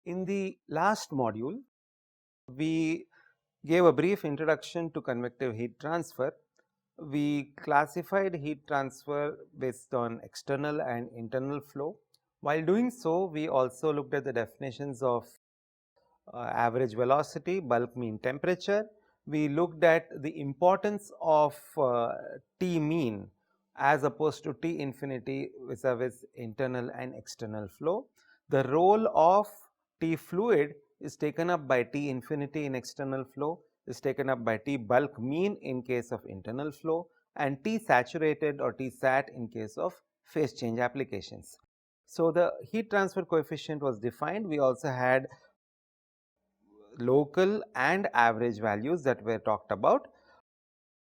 In the last module, we gave a brief introduction to convective heat transfer. We classified heat transfer based on external and internal flow. While doing so, we also looked at the definitions of average velocity, bulk mean temperature. We looked at the importance of T mean as opposed to T infinity vis-a-vis internal and external flow. The role of T fluid is taken up by T infinity in external flow, is taken up by T bulk mean in case of internal flow, and T saturated or T sat in case of phase change applications. So, the heat transfer coefficient was defined. We also had local and average values that were talked about.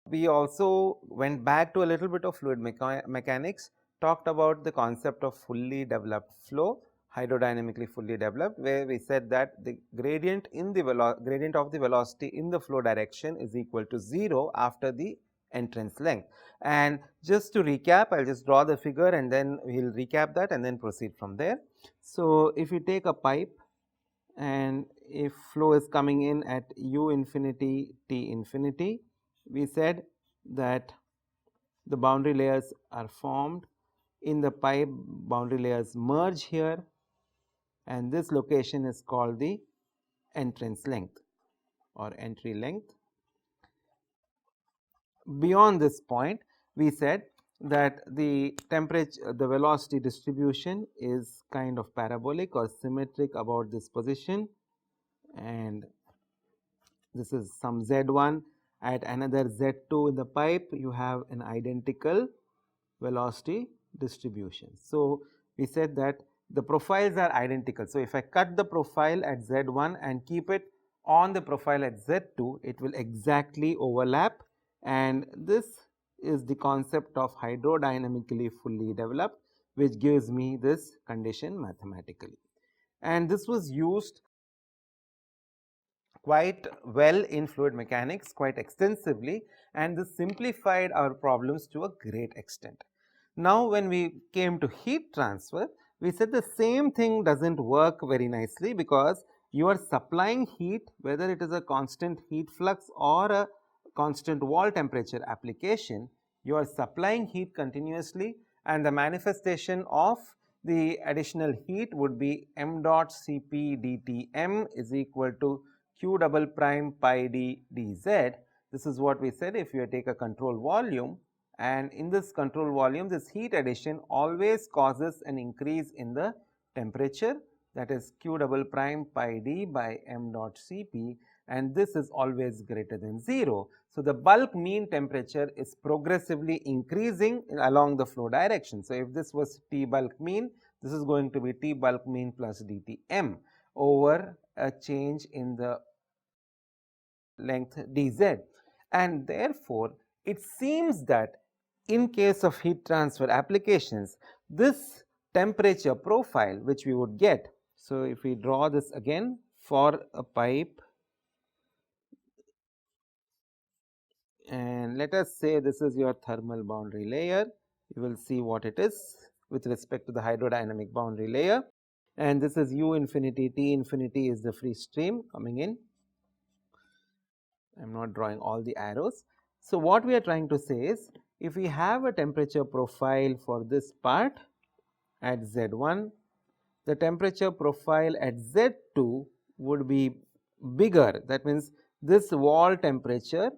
We also went back to a little bit of fluid mechanics, talked about the concept of fully developed flow, hydrodynamically fully developed, where we said that the gradient in the gradient of the velocity in the flow direction is equal to 0 after the entrance length. And just to recap, I will just draw the figure and then we will recap that and then proceed from there. So, if you take a pipe and if flow is coming in at u infinity T infinity, we said that the boundary layers are formed in the pipe, boundary layers merge here, and this location is called the entrance length or entry length. Beyond this point, we said that the temperature, the velocity distribution is kind of parabolic or symmetric about this position, and this is some Z1 at another Z2 in the pipe, you have an identical velocity distribution. So, we said that the profiles are identical. So, if I cut the profile at Z1 and keep it on the profile at Z2, it will exactly overlap, and this is the concept of hydrodynamically fully developed, which gives me this condition mathematically. And this was used quite well in fluid mechanics, quite extensively, and this simplified our problems to a great extent. Now, when we came to heat transfer, we said the same thing does not work very nicely, because you are supplying heat, whether it is a constant heat flux or a constant wall temperature application, you are supplying heat continuously, and the manifestation of the additional heat would be m dot Cp dt m is equal to q double prime pi d dz. This is what we said if you take a control volume, and in this control volume this heat addition always causes an increase in the temperature, that is q double prime pi d by m dot Cp, and this is always greater than 0. So, the bulk mean temperature is progressively increasing along the flow direction. So, if this was T bulk mean, this is going to be T bulk mean plus dTm over a change in the length dz, and therefore, it seems that in case of heat transfer applications, this temperature profile which we would get. So, if we draw this again for a pipe, and let us say this is your thermal boundary layer, you will see what it is with respect to the hydrodynamic boundary layer, and this is u infinity, T infinity is the free stream coming in. I am not drawing all the arrows. So, what we are trying to say is, if we have a temperature profile for this part at Z1, the temperature profile at Z2 would be bigger. That means, this wall temperature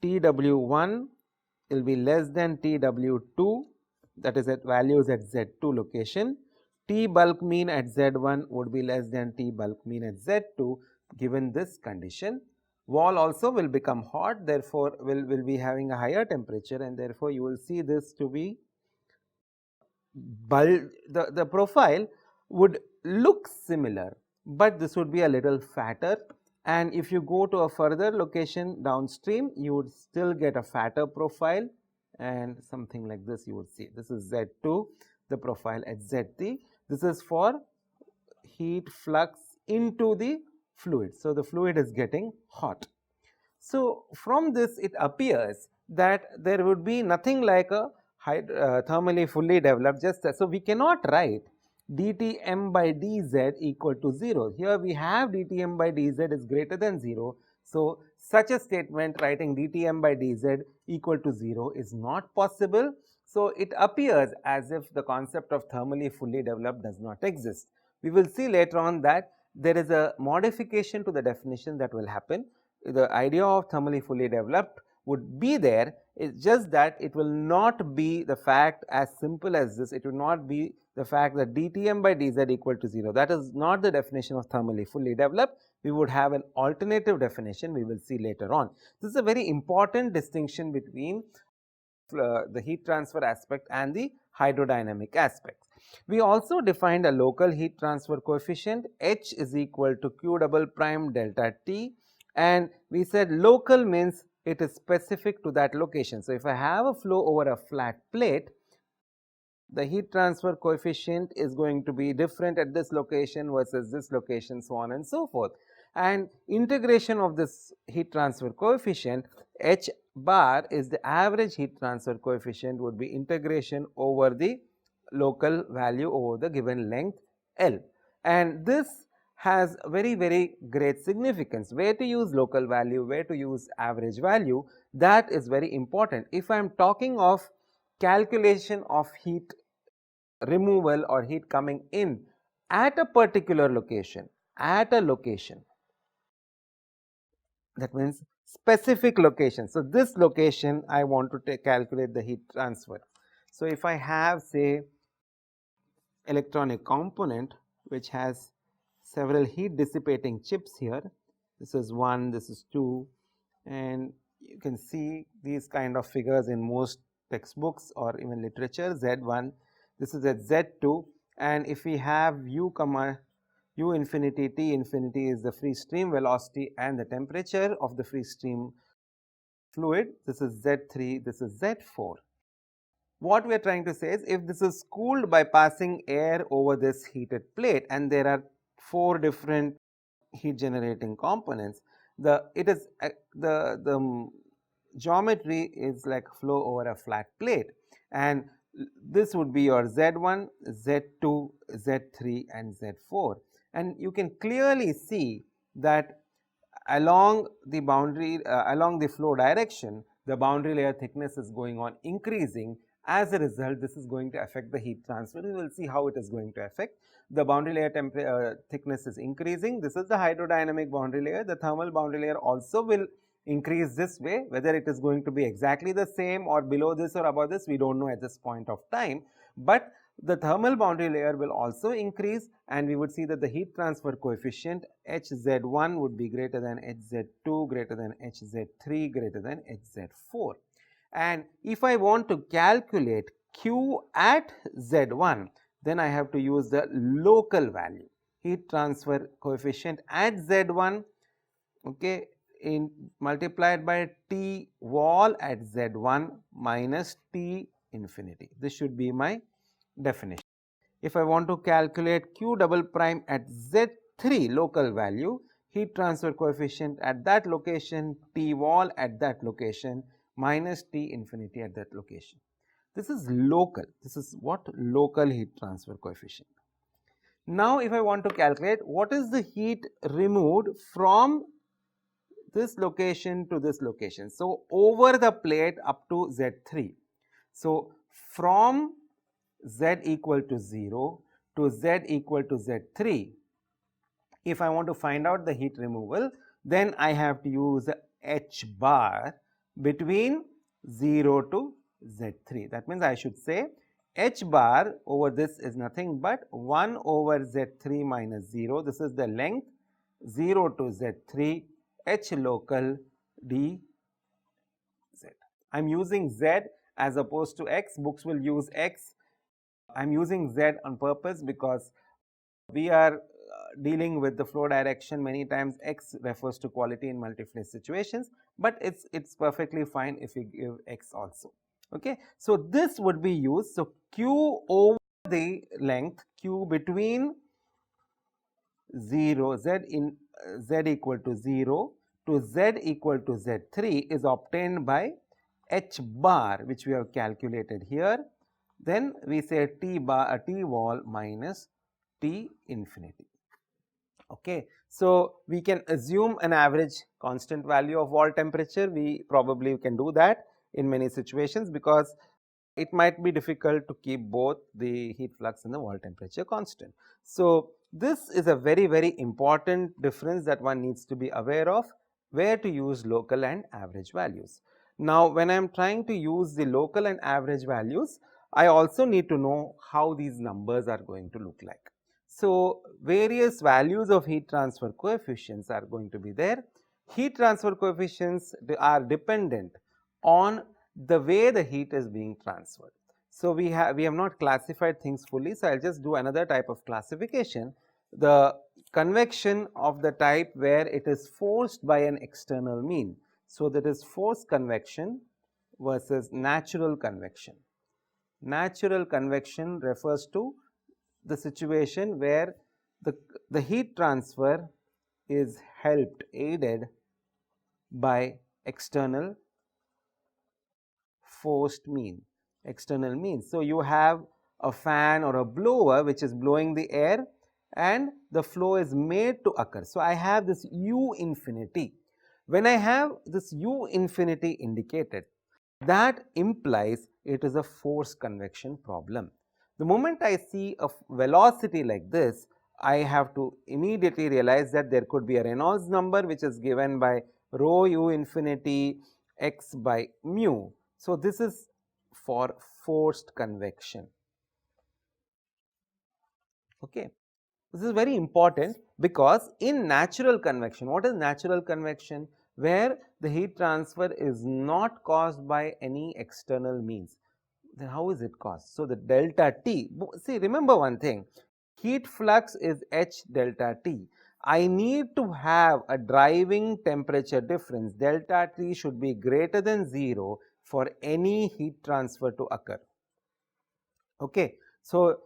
Tw1 will be less than Tw2, that is at values at Z2 location. T bulk mean at Z1 would be less than T bulk mean at Z2 given this condition. Wall also will become hot, therefore, will be having a higher temperature, and therefore, you will see this to be the profile would look similar, but this would be a little fatter, and if you go to a further location downstream, you would still get a fatter profile, and something like this you would see. This is Z2, the profile at Z3. This is for heat flux into the fluid. So, the fluid is getting hot. So, from this it appears that there would be nothing like a thermally fully developed, just so we cannot write dTm by dz equal to 0. Here we have dTm by dz is greater than 0. So, such a statement writing dTm by dz equal to 0 is not possible. So, it appears as if the concept of thermally fully developed does not exist. We will see later on that there is a modification to the definition that will happen. The idea of thermally fully developed would be there, it's just that it will not be the fact as simple as this. It will not be the fact that dTm by dz equal to 0. That is not the definition of thermally fully developed. We would have an alternative definition, we will see later on. This is a very important distinction between the heat transfer aspect and the hydrodynamic aspect. We also defined a local heat transfer coefficient H is equal to Q double prime delta T, and we said local means it is specific to that location. So, if I have a flow over a flat plate, the heat transfer coefficient is going to be different at this location versus this location, so on and so forth. And integration of this heat transfer coefficient H bar is the average heat transfer coefficient, would be integration over the local value over the given length L, and this has very great significance. Where to use local value, where to use average value, that is very important. If I am talking of calculation of heat removal or heat coming in at a particular location, at a location, that means specific location. So, this location I want to calculate the heat transfer. So, if I have say electronic component which has several heat dissipating chips here, this is 1, this is 2, and you can see these kind of figures in most textbooks or even literature. Z1, this is at Z2, and if we have u comma u infinity, T infinity is the free stream velocity and the temperature of the free stream fluid, this is Z3, this is Z4. What we are trying to say is, if this is cooled by passing air over this heated plate and there are 4 different heat generating components, the geometry is like flow over a flat plate, and this would be your Z1, Z2, Z3 and Z4, and you can clearly see that along the boundary along the flow direction, the boundary layer thickness is going on increasing. As a result, this is going to affect the heat transfer. We will see how it is going to affect. The boundary layer thickness is increasing. This is the hydrodynamic boundary layer. The thermal boundary layer also will increase this way. Whether it is going to be exactly the same or below this or above this, we do not know at this point of time. But the thermal boundary layer will also increase, and we would see that the heat transfer coefficient Hz1 would be greater than Hz2, greater than Hz3, greater than Hz4. And if I want to calculate Q at Z1, then I have to use the local value, heat transfer coefficient at Z1, okay, multiplied by T wall at Z1 minus T infinity. This should be my definition. If I want to calculate Q double prime at Z3 local value, heat transfer coefficient at that location, T wall at that location minus T infinity at that location. This is local. This is what? Local heat transfer coefficient. Now, if I want to calculate what is the heat removed from this location to this location. So, over the plate up to Z3. So, from Z equal to 0 to Z equal to Z3, if I want to find out the heat removal, then I have to use H bar between 0 to Z3. That means I should say H bar over this is nothing but 1 over Z3 minus 0. This is the length 0 to Z3 H local dz. I am using Z as opposed to X. Books will use X. I am using Z on purpose because we are dealing with the flow direction. Many times X refers to quality in multi-phase situations, but it's perfectly fine if we give X also. Okay. So, this would be used. So, Q over the length Q between 0 Z equal to 0 to Z equal to Z3 is obtained by H bar, which we have calculated here. Then we say T wall minus T infinity. Okay. So, we can assume an average constant value of wall temperature. We probably can do that in many situations, because it might be difficult to keep both the heat flux and the wall temperature constant. So, this is a very important difference that one needs to be aware of, where to use local and average values. Now, when I am trying to use the local and average values, I also need to know how these numbers are going to look like. So, various values of heat transfer coefficients are going to be there. Heat transfer coefficients are dependent on the way the heat is being transferred. So, we have not classified things fully. So, I will just do another type of classification. The convection of the type where it is forced by an external mean. So, that is forced convection versus natural convection. Natural convection refers to the situation where the heat transfer is aided by external forced mean, external means. So, you have a fan or a blower which is blowing the air and the flow is made to occur. So, I have this U infinity. When I have this U infinity indicated, that implies it is a forced convection problem. The moment I see a velocity like this, I have to immediately realize that there could be a Reynolds number which is given by rho u infinity x by mu. So, this is for forced convection. Okay. This is very important, because in natural convection, what is natural convection? Where the heat transfer is not caused by any external means. Then how is it caused? So, the delta T, see, remember one thing, heat flux is H delta T. I need to have a driving temperature difference. Delta T should be greater than 0 for any heat transfer to occur. Okay. So,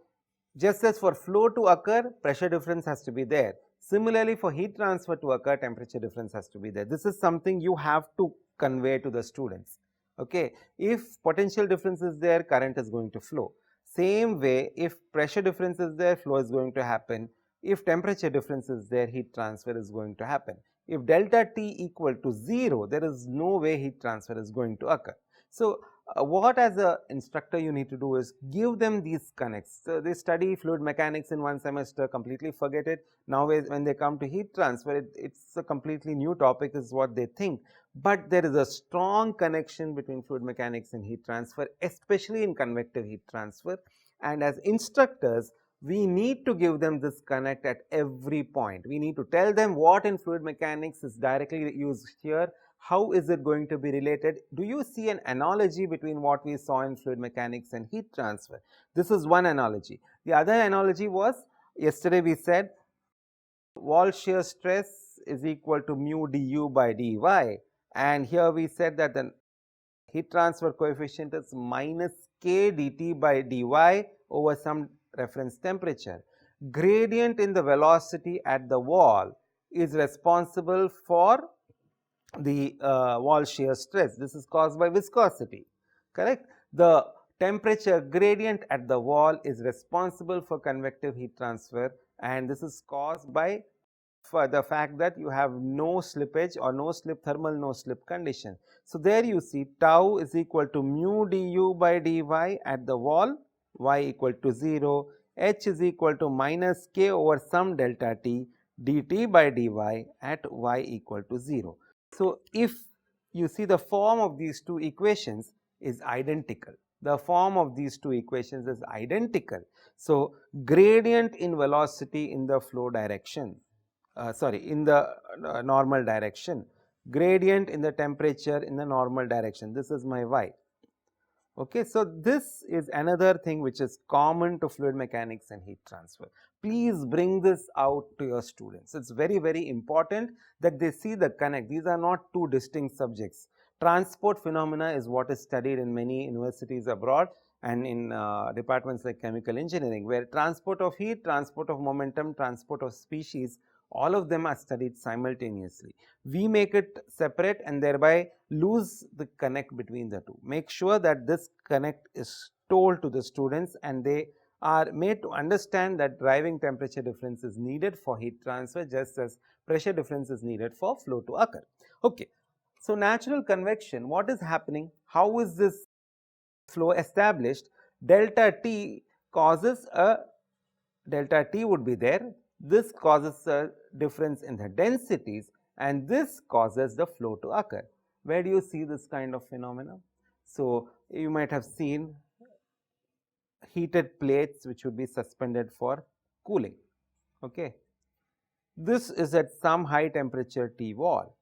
just as for flow to occur, pressure difference has to be there. Similarly, for heat transfer to occur, temperature difference has to be there. This is something you have to convey to the students. Okay. If potential difference is there, current is going to flow. Same way, if pressure difference is there, flow is going to happen. If temperature difference is there, heat transfer is going to happen. If delta T equal to 0, there is no way heat transfer is going to occur. So, what as a instructor you need to do is give them these connects. So, they study fluid mechanics in one semester, completely forget it. Now, when they come to heat transfer, it's a completely new topic is what they think. But there is a strong connection between fluid mechanics and heat transfer, especially in convective heat transfer. And as instructors, we need to give them this connect at every point. We need to tell them what in fluid mechanics is directly used here. How is it going to be related? Do you see an analogy between what we saw in fluid mechanics and heat transfer? This is one analogy. The other analogy was, yesterday we said wall shear stress is equal to mu du by dy, and here we said that the heat transfer coefficient is minus k dt by dy over some reference temperature. Gradient in the velocity at the wall is responsible for the wall shear stress. This is caused by viscosity, correct? The temperature gradient at the wall is responsible for convective heat transfer, and this is caused by the fact that you have no slippage or no slip, thermal no slip condition. So, there you see tau is equal to mu du by dy at the wall, y equal to 0, h is equal to minus k over some delta t dt by dy at y equal to 0. So, if you see the form of these two equations is identical, the form of these two equations is identical. So, gradient in velocity in the flow direction, in the normal direction, gradient in the temperature in the normal direction, this is my y. Okay. So, this is another thing which is common to fluid mechanics and heat transfer. Please bring this out to your students. It is very important that they see the connect. These are not two distinct subjects. Transport phenomena is what is studied in many universities abroad and in departments like chemical engineering, where transport of heat, transport of momentum, transport of species, all of them are studied simultaneously. We make it separate and thereby lose the connect between the two. Make sure that this connect is told to the students and they are made to understand that driving temperature difference is needed for heat transfer, just as pressure difference is needed for flow to occur. Okay. So, natural convection, what is happening? How is this flow established? Delta T causes a delta T would be there. This causes a difference in the densities, and this causes the flow to occur. Where do you see this kind of phenomena? So, you might have seen heated plates which would be suspended for cooling. Okay. This is at some high temperature T wall.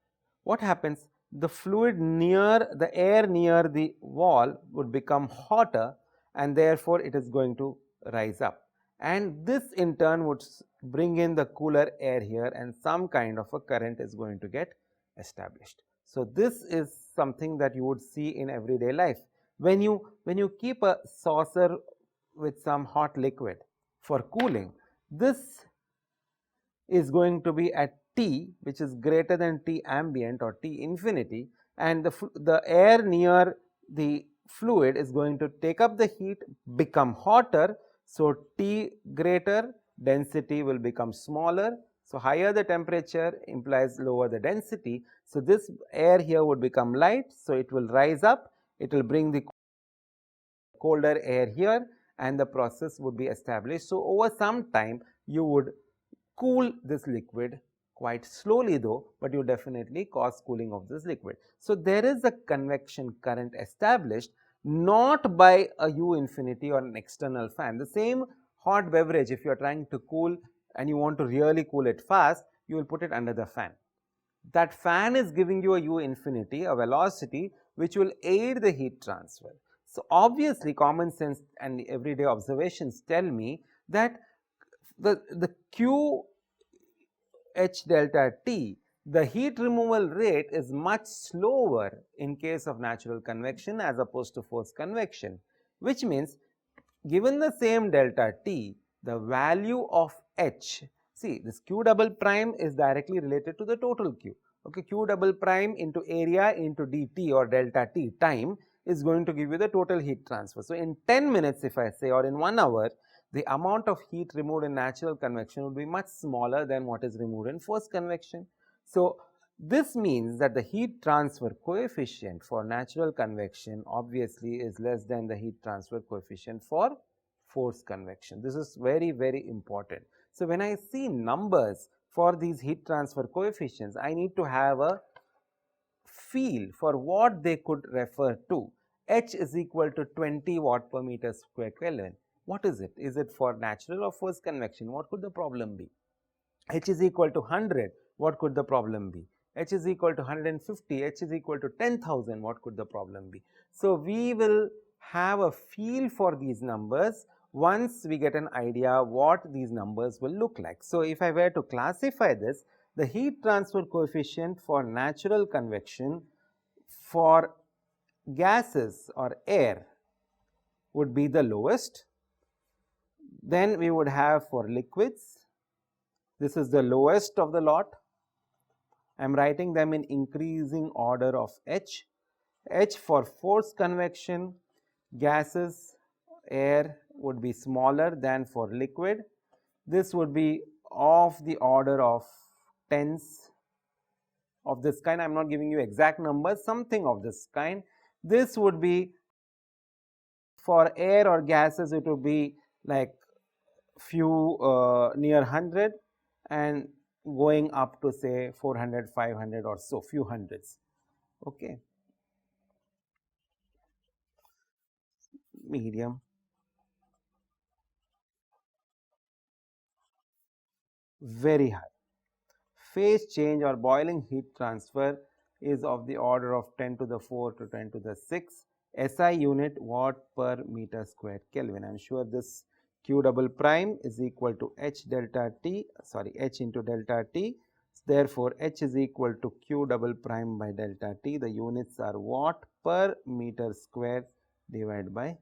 What happens? The fluid near the air near the wall would become hotter, and therefore it is going to rise up, and this in turn would bring in the cooler air here, and some kind of a current is going to get established. So, this is something that you would see in everyday life. When you keep a saucer with some hot liquid for cooling, this is going to be at T, which is greater than T ambient or T infinity, and the air near the fluid is going to take up the heat, become hotter. So, T greater, density will become smaller. So, higher the temperature implies lower the density. So, this air here would become light. So, it will rise up, it will bring the colder air here, and the process would be established. So, over some time you would cool this liquid quite slowly though, but you definitely cause cooling of this liquid. So, there is a convection current established not by a U infinity or an external fan. The same hot beverage, if you are trying to cool and you want to really cool it fast, you will put it under the fan. That fan is giving you a U infinity, a velocity which will aid the heat transfer. So, obviously common sense and everyday observations tell me that the Q H delta T, the heat removal rate is much slower in case of natural convection as opposed to forced convection, which means given the same delta T, the value of H, see this Q double prime is directly related to the total Q. Okay, Q double prime into area into dt or delta T time is going to give you the total heat transfer. So, in 10 minutes if I say, or in 1 hour, the amount of heat removed in natural convection would be much smaller than what is removed in forced convection. So, this means that the heat transfer coefficient for natural convection obviously is less than the heat transfer coefficient for forced convection. This is very, very important. So, when I see numbers for these heat transfer coefficients, I need to have a feel for what they could refer to. H is equal to 20 watt per meter square Kelvin. What is it? Is it for natural or forced convection? What could the problem be? H is equal to 100. What could the problem be? H is equal to 150. H is equal to 10,000. What could the problem be? So, we will have a feel for these numbers once we get an idea what these numbers will look like. So, if I were to classify this, the heat transfer coefficient for natural convection for gases or air would be the lowest. Then we would have for liquids, this is the lowest of the lot. I am writing them in increasing order of H. H for forced convection, gases, air would be smaller than for liquid. This would be of the order of tens of this kind. I am not giving you exact numbers, something of this kind. This would be for air or gases, it would be like few near 100 and going up to say 400, 500 or so, few hundreds. Okay. Medium. Very high. Phase change or boiling heat transfer is of the order of 10 to the 4 to 10 to the 6 SI unit watt per meter square Kelvin. I am sure this Q double prime is equal to H delta T, sorry, H into delta T. Therefore, H is equal to Q double prime by delta T. The units are watt per meter square divided by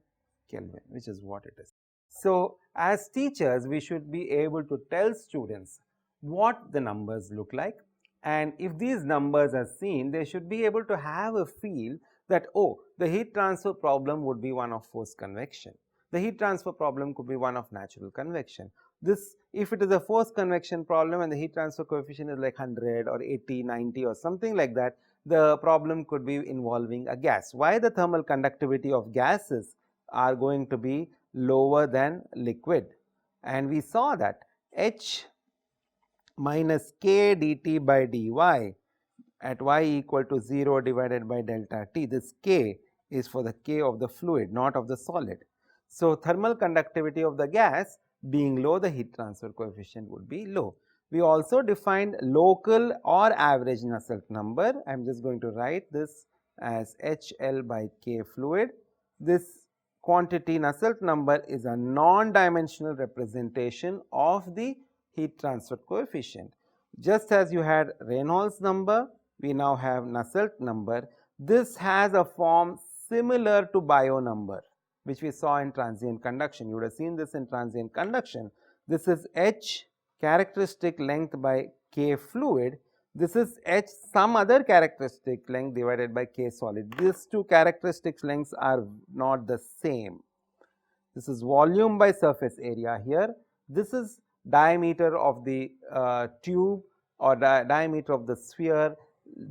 Kelvin, which is what it is. So, as teachers, we should be able to tell students what the numbers look like, and if these numbers are seen, they should be able to have a feel that, oh, the heat transfer problem would be one of forced convection. The heat transfer problem could be one of natural convection. This, if it is a forced convection problem and the heat transfer coefficient is like 100 or 80, 90 or something like that, the problem could be involving a gas. Why the thermal conductivity of gases are going to be lower than liquid? And we saw that H minus K dt by dy at y equal to 0 divided by delta T. This K is for the K of the fluid, not of the solid. So, thermal conductivity of the gas being low, the heat transfer coefficient would be low. We also defined local or average Nusselt number. I am just going to write this as HL by K fluid. This quantity Nusselt number is a non-dimensional representation of the heat transfer coefficient. Just as you had Reynolds number, we now have Nusselt number. This has a form similar to Bio number, which we saw in transient conduction. You would have seen this in transient conduction. This is H characteristic length by K fluid. This is H some other characteristic length divided by K solid. These two characteristic lengths are not the same. This is volume by surface area here. This is diameter of the tube or diameter of the sphere,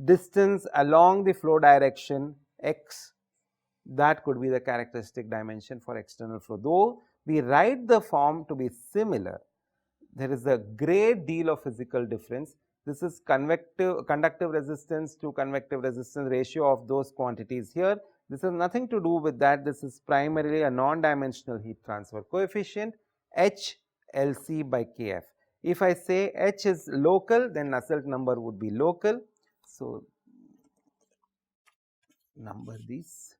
distance along the flow direction x, that could be the characteristic dimension for external flow. Though we write the form to be similar, there is a great deal of physical difference. This is conductive resistance to convective resistance ratio of those quantities here. This has nothing to do with that. This is primarily a non-dimensional heat transfer coefficient, H LC by Kf. If I say H is local, then Nusselt number would be local. So, number these.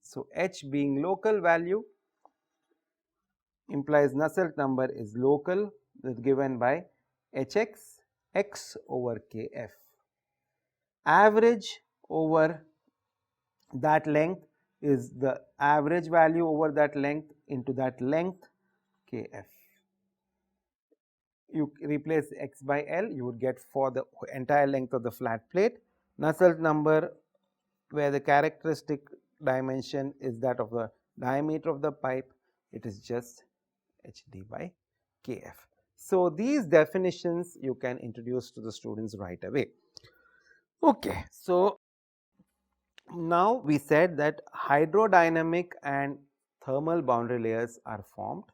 So, H being local value implies Nusselt number is local, is given by Hx x over Kf. Average over that length is the average value over that length into that length Kf. You replace x by L, you would get for the entire length of the flat plate. Nusselt number, where the characteristic dimension is that of the diameter of the pipe, it is just Hd by Kf. So, these definitions you can introduce to the students right away. Okay. So, now we said that hydrodynamic and thermal boundary layers are formed.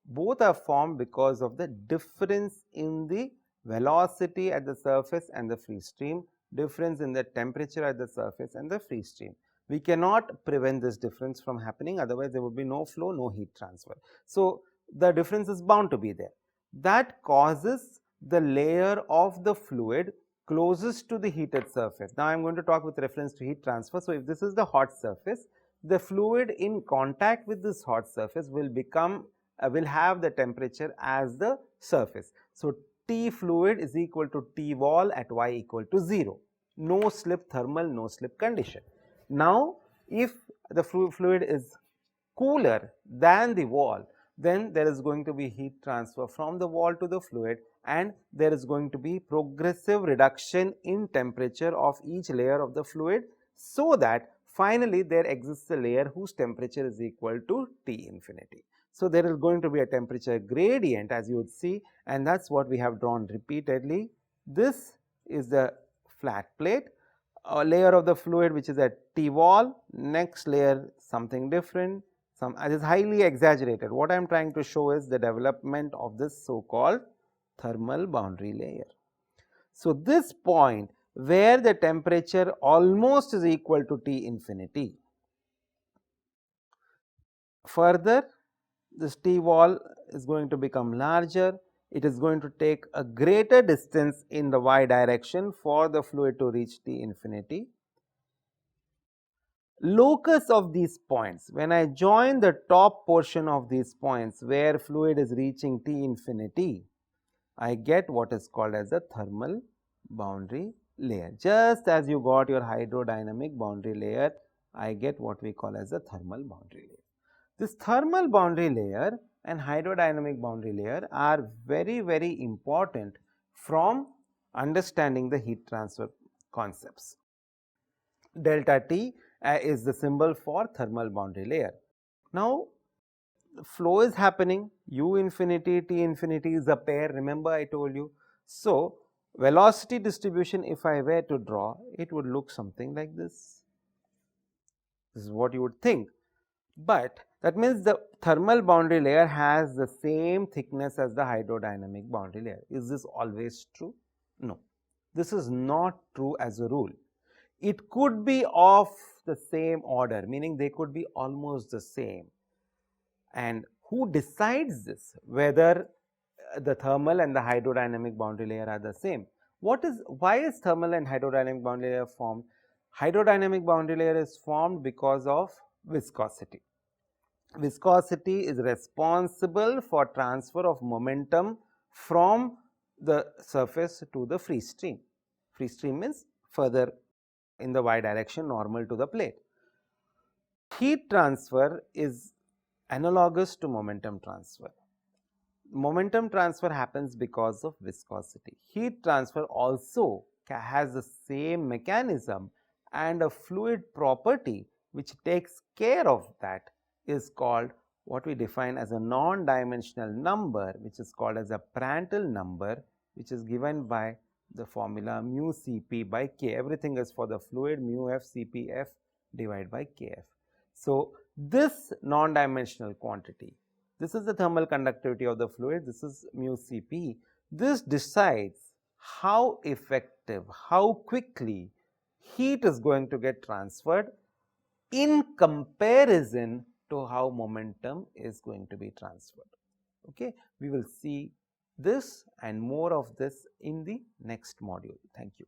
Both are formed because of the difference in the velocity at the surface and the free stream, difference in the temperature at the surface and the free stream. We cannot prevent this difference from happening, otherwise there would be no flow, no heat transfer. So, the difference is bound to be there. That causes the layer of the fluid closest to the heated surface. Now, I am going to talk with reference to heat transfer. So, if this is the hot surface, the fluid in contact with this hot surface will become will have the temperature as the surface. So, T fluid is equal to T wall at y equal to 0, no slip thermal, no slip condition. Now, if the fluid is cooler than the wall, then there is going to be heat transfer from the wall to the fluid, and there is going to be progressive reduction in temperature of each layer of the fluid, so that finally there exists a layer whose temperature is equal to T infinity. So, there is going to be a temperature gradient, as you would see, and that is what we have drawn repeatedly. This is the flat plate, a layer of the fluid which is at T wall, next layer something different, it is highly exaggerated. What I am trying to show is the development of this so called thermal boundary layer. So, this point where the temperature almost is equal to T infinity, further this T wall is going to become larger, it is going to take a greater distance in the y direction for the fluid to reach T infinity. Locus of these points, when I join the top portion of these points where fluid is reaching T infinity, I get what is called as a thermal boundary layer. Just as you got your hydrodynamic boundary layer, I get what we call as a thermal boundary layer. This thermal boundary layer and hydrodynamic boundary layer are very, very important from understanding the heat transfer concepts. Delta T is the symbol for thermal boundary layer. Now, flow is happening, u infinity, t infinity is a pair, remember I told you. So, velocity distribution, if I were to draw, it would look something like this. This is what you would think, but that means the thermal boundary layer has the same thickness as the hydrodynamic boundary layer. Is this always true? No, this is not true as a rule. It could be of the same order, meaning they could be almost the same. And who decides this, whether the thermal and the hydrodynamic boundary layer are the same? Why is thermal and hydrodynamic boundary layer formed? Hydrodynamic boundary layer is formed because of viscosity. Viscosity is responsible for transfer of momentum from the surface to the free stream. Free stream means further in the y direction, normal to the plate. Heat transfer is analogous to momentum transfer. Momentum transfer happens because of viscosity. Heat transfer also has the same mechanism, and a fluid property which takes care of that is called what we define as a non-dimensional number, which is called as a Prandtl number, which is given by the formula mu Cp by K. Everything is for the fluid, mu F Cp F divided by Kf. So, this non-dimensional quantity, this is the thermal conductivity of the fluid, this is mu Cp. This decides how effective, how quickly heat is going to get transferred in comparison to how momentum is going to be transferred. Okay, we will see this and more of this in the next module. Thank you.